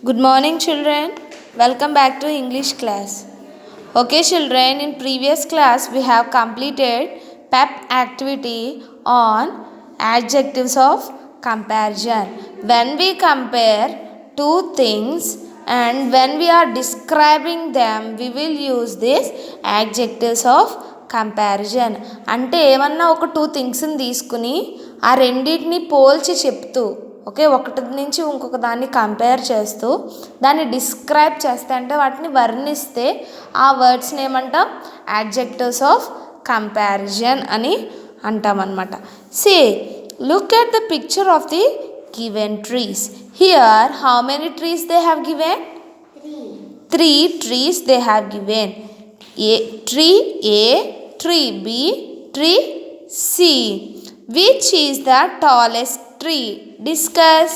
Good morning, children. Welcome back to English class. Okay, children, in previous class we have completed PEP activity on adjectives of comparison. When we compare two things and when we are describing them, we will use this adjectives of comparison. అంటే ఏమన్నా ఒక two థింగ్స్ని తీసుకుని ఆ రెండింటిని పోల్చి చెప్తూ, okay, ఒకటి నుంచి ఇంకొక దాన్ని కంపేర్ చేస్తూ దాన్ని డిస్క్రైబ్ చేస్తే, అంటే వాటిని వర్ణిస్తే ఆ వర్డ్స్ని ఏమంటాం? యాడ్జెక్టివ్స్ ఆఫ్ కంపారిజన్ అని అంటామన్నమాట. See, look at the picture of the given trees. Here how many trees they have given? Three trees they have given. Tree A, tree B, tree C. Which is the tallest tree? Discuss.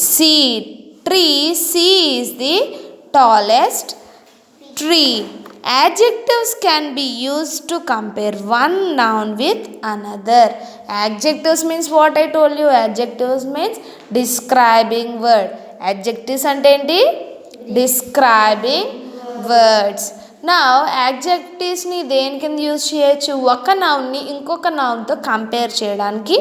C. Tree C is the tallest tree. Adjectives can be used to compare one noun with another. Adjectives means what I told you. Adjectives means describing word. Adjectives అంటే ఏంటి? Describing words. నా యాడ్జెక్టివ్స్ని దేని కింద use చేయొచ్చు? ఒక నౌన్ని ఇంకొక నౌన్తో కంపేర్ చేయడానికి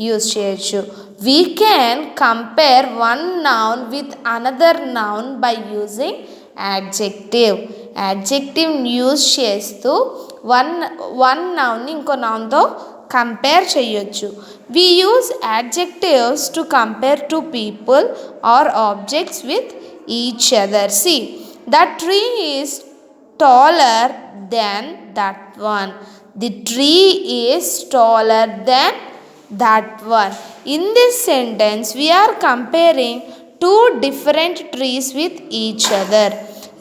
యూజ్ చేయొచ్చు. We can compare one noun with another noun by using adjective. యాడ్జెక్టివ్ని యూజ్ చేస్తూ వన్ నౌన్ని ఇంకో నౌన్తో కంపేర్ చేయొచ్చు. We use adjectives to compare two people or objects with each other. See, that tree is taller than that one. The tree is taller than that one. In this sentence, we are comparing two different trees with each other.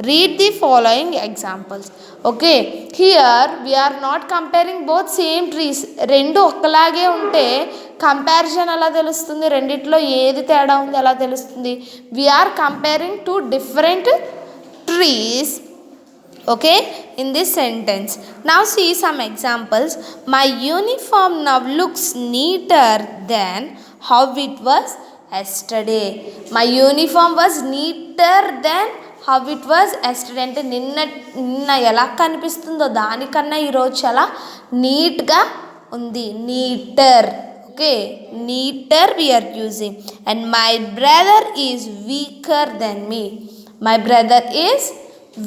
Read the following examples. Okay, here we are not comparing both same trees. రెండు ఒక్కలాగే ఉంటే comparison ఎలా తెలుస్తుంది? రెండిట్లో ఏది తేడా ఉంది ఎలా తెలుస్తుంది? we are comparing two different trees, okay, in this sentence. Now see some examples. My uniform now looks neater than how it was yesterday. My uniform was neater than how it was yesterday. అంటే నిన్న ఎలా కనిపిస్తుందో దానికన్నా ఈరోజు చాలా నీట్గా ఉంది. నీటర్, okay, నీటర్ we are using. And my brother is weaker than me. My brother is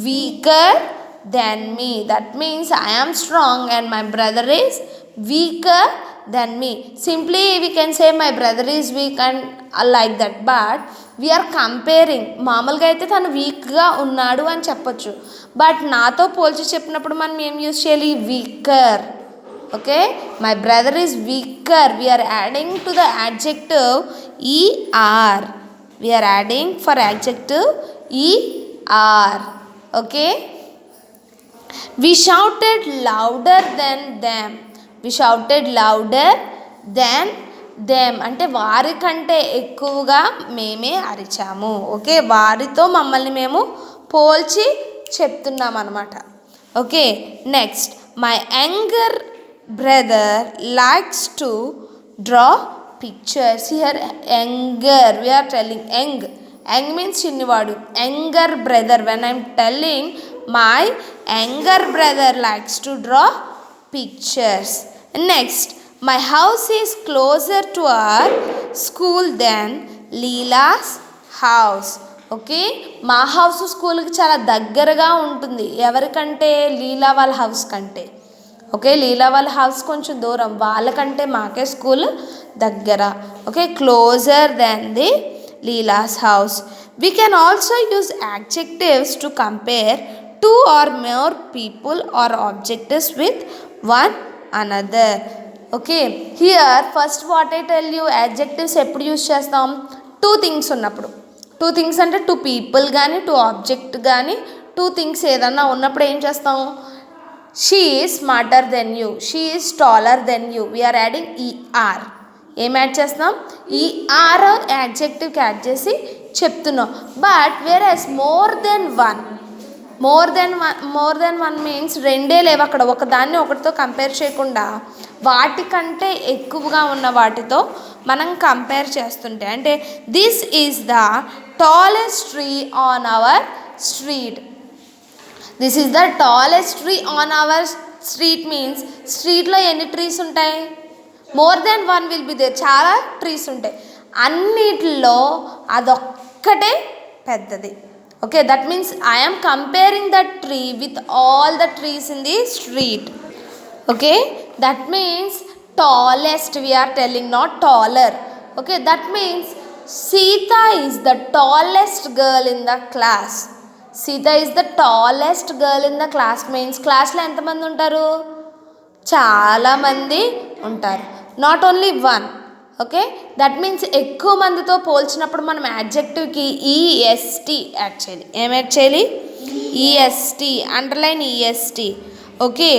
weaker than me. That means I am strong and my brother is weaker than me. Simply we can say my brother is weak and like that, but we are comparing. మామూలుగా అయితే తను వీక్గా ఉన్నాడు అని చెప్పొచ్చు, but నాతో పోల్చి చెప్పినప్పుడు మనం ఏం యూజ్ చేయాలి? Weaker. Okay, my brother is weaker. We're adding to the adjective ER. We're adding for adjective ER. Okay, we shouted louder than them. We shouted louder than them అంటే వారికంటే ఎక్కువగా మేమే అరిచాము. ఓకే, వారితో మమ్మల్ని మేము పోల్చి చెప్తున్నాం అన్నమాట. Okay, next, my younger brother likes to draw pictures. Here younger, we are telling young. Young means చిన్నవాడు. Younger brother, when I am telling my younger brother likes to draw pictures. Next, my house is closer to our school than Leela's house. Okay, మా house స్కూల్కి చాలా దగ్గరగా ఉంటుంది. ఎవరికంటే? లీలా వాళ్ళ house కంటే. Okay, లీలా వాళ్ళ హౌస్ కొంచెం దూరం, వాళ్ళకంటే మాకే స్కూల్ దగ్గర. Okay, closer than the Leela's house. We can also use adjectives to compare two or more people or objects with one another. Okay, here first what I tell you, adjectives ఎప్పుడు use చేస్తాం? Two things ఉన్నప్పుడు. Two things అంటే two people కానీ two object కానీ two things ఏదన్నా ఉన్నప్పుడు ఏం చేస్తాం? She is smarter than you, she is taller than you. We're adding ER. ఏం యాడ్ చేస్తున్నాం? ఈఆర్ యాడ్జెక్టివ్కి యాడ్ చేసి చెప్తున్నాం. But whereas more than one, more than one means రెండే లేవు అక్కడ, ఒకదాన్ని ఒకటితో కంపేర్ చేయకుండా వాటికంటే ఎక్కువగా ఉన్న వాటితో మనం కంపేర్ చేస్తుంటే, అంటే this is the tallest tree on our street. This is the tallest tree on our street means స్ట్రీట్లో ఎన్ని ట్రీస్ ఉంటాయి? More than one will be there, చాలా ట్రీస్ ఉంటాయి. అన్నిటిలో అదొక్కటే పెద్దది. Okay, that means I am comparing that tree with all the trees in the street. Okay, that means tallest we are telling, not taller. Okay, that means Sita is the tallest girl in the class. Sita is the tallest girl in the class means క్లాస్లో ఎంతమంది ఉంటారు? చాలామంది ఉంటారు, not only one. Okay, that means ఎక్కువ మందితో పోల్చినప్పుడు మనం యాడ్జెక్టివ్కి EST add చేయాలి. ఏం యాడ్ చేయాలి? EST, underline EST. Okay,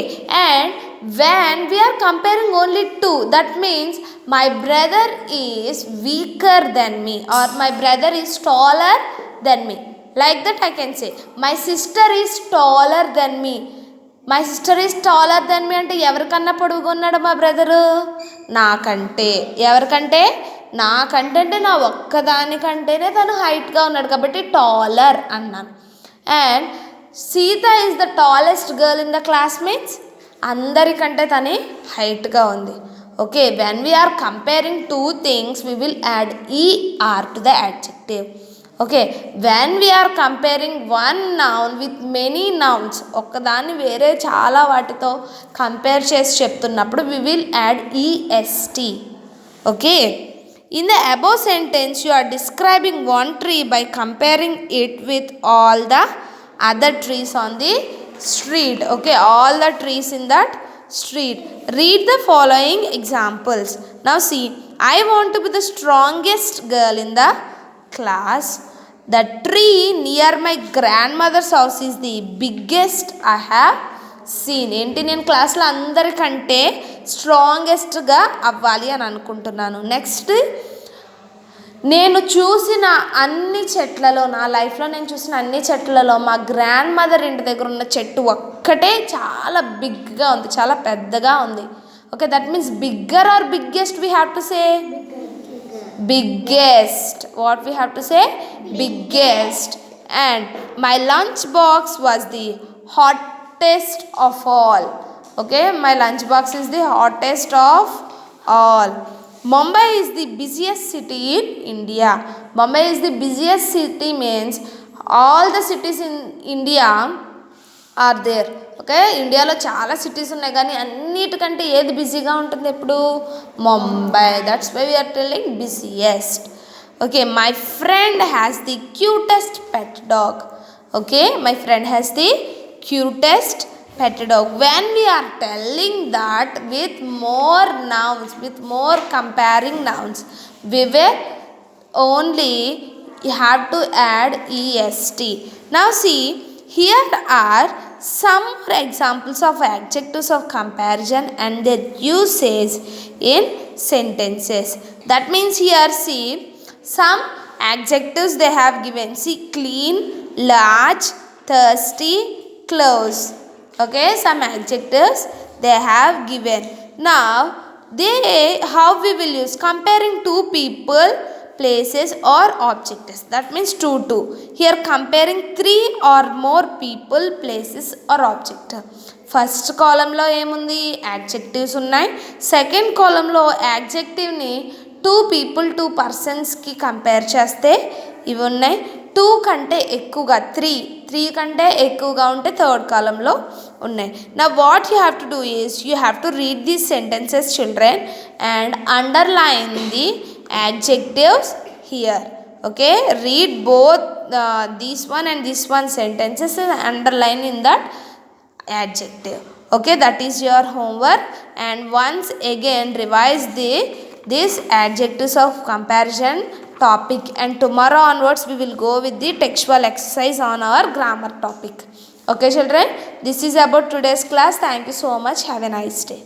and when we are comparing only two, that means my brother is weaker than me or my brother is taller than me. Like that I can say my sister is taller than me. My sister is taller than me అంటే ఎవరికన్నా పొడుగుగా ఉన్నాడు మా brother? నాకంటే. ఎవరికంటే? నాకంటే, అంటే నా ఒక్కదానికంటేనే తను హైట్గా ఉన్నాడు కాబట్టి టాలర్ అన్నాను. And Sita is the tallest girl in the class means అందరికంటే తనే హైట్గా ఉంది. Okay, when we're comparing two things we will add ER to the adjective. Okay, when we're comparing one noun with many nouns, ఒక్కదాన్ని వేరే చాలా వాటితో compare చేసి చెప్తున్నప్పుడు we will add EST. Okay, in the above sentence you are describing one tree by comparing it with all the other trees on the street. Okay, all the trees in that street. Read the following examples. Now see, I want to be the strongest girl in the class. The tree near my grandmother's house is the biggest I have seen. ఏంటి, నేను క్లాస్లో అందరికంటే స్ట్రాంగెస్ట్గా అవ్వాలి అని అనుకుంటున్నాను. Next, నేను చూసిన అన్ని చెట్లలో, నా లైఫ్లో నేను చూసిన అన్ని చెట్లలో మా గ్రాండ్ మదర్ ఇంటి దగ్గర ఉన్న చెట్టు ఒక్కటే చాలా బిగ్గా ఉంది, చాలా పెద్దగా ఉంది. Okay, that means bigger or biggest we have to say biggest. What we have to say? Biggest. And my lunch box was the hottest of all. Okay, my lunch box is the hottest of all. Mumbai is the busiest city in India. Mumbai is the busiest city means all the cities in India are there. Okay, ఇండియాలో చాలా cities ఉన్నాయి కానీ అన్నిటికంటే ఏది బిజీగా ఉంటుంది ఎప్పుడు? Mumbai. That's why we're telling busiest. Okay, my friend has the cutest pet dog. Okay, my friend has the cutest pet dog. When we are telling that with more nouns, with more comparing nouns, we will only have to add est. Now see, here are some more examples of adjectives of comparison and their usage in sentences. That means here see some adjectives they have given. See, clean, large, thirsty, close. Okay, some adjectives they have given. Now how we will use comparing two people, places or objects. That means two. Here comparing three or more people, places or object. First కాలంలో ఏముంది? Adjectives ఉన్నాయి. Second కాలంలో యాడ్జెక్టివ్ని 2 people 2 personsకి compare చేస్తే ఇవి ఉన్నాయి. 2 కంటే ఎక్కువగా 3 కంటే ఎక్కువగా ఉంటే థర్డ్ కాలంలో ఉన్నాయి. నా what you have to do is you have to read these sentences children and underline the adjectives here. Okay, read both this one and this one sentences and underline in that adjective. Okay, that is your homework. And once again revise this adjectives of comparison topic, and tomorrow onwards we will go with the textual exercise on our grammar topic. Okay children, this is about today's class. Thank you so much. Have a nice day.